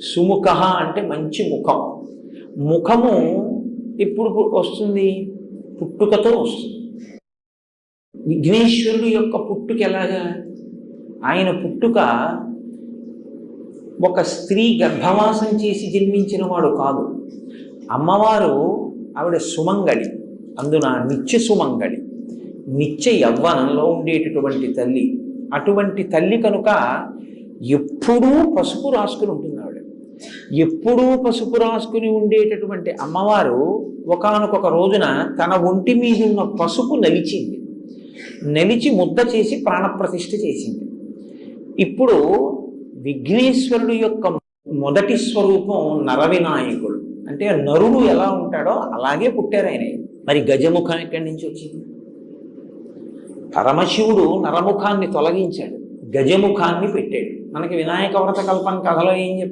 సుముఖ అంటే మంచి ముఖం. ముఖము ఇప్పుడు వస్తుంది, పుట్టుకతో వస్తుంది. విఘ్నేశ్వరుడు యొక్క పుట్టుక ఎలాగా? ఆయన పుట్టుక ఒక స్త్రీ గర్భవాసం చేసి జన్మించిన వాడు కాదు. అమ్మవారు ఆవిడ సుమంగళి, అందున నిత్య సుమంగళి, నిత్య యవ్వనంలో ఉండేటటువంటి తల్లి. అటువంటి తల్లి కనుక ఎప్పుడూ పసుపు రాసుకుని ఉంటుంది ఆవిడ. ఎప్పుడూ పసుపు రాసుకుని ఉండేటటువంటి అమ్మవారు ఒకానొక రోజున తన ఒంటి మీద ఉన్న పసుపు నలిచింది. నలిచి ముద్ద చేసి ప్రాణప్రతిష్ఠ చేసింది. ఇప్పుడు విఘ్నేశ్వరుడు యొక్క మొదటి స్వరూపం నరవినాయకుడు. అంటే నరుడు ఎలా ఉంటాడో అలాగే పుట్టారు ఆయన. మరి గజముఖం ఎక్కడి నుంచి వచ్చింది? పరమశివుడు నరముఖాన్ని తొలగించాడు, గజముఖాన్ని పెట్టాడు. మనకి వినాయక వ్రత కల్పన కథలో ఏం చెప్తారు?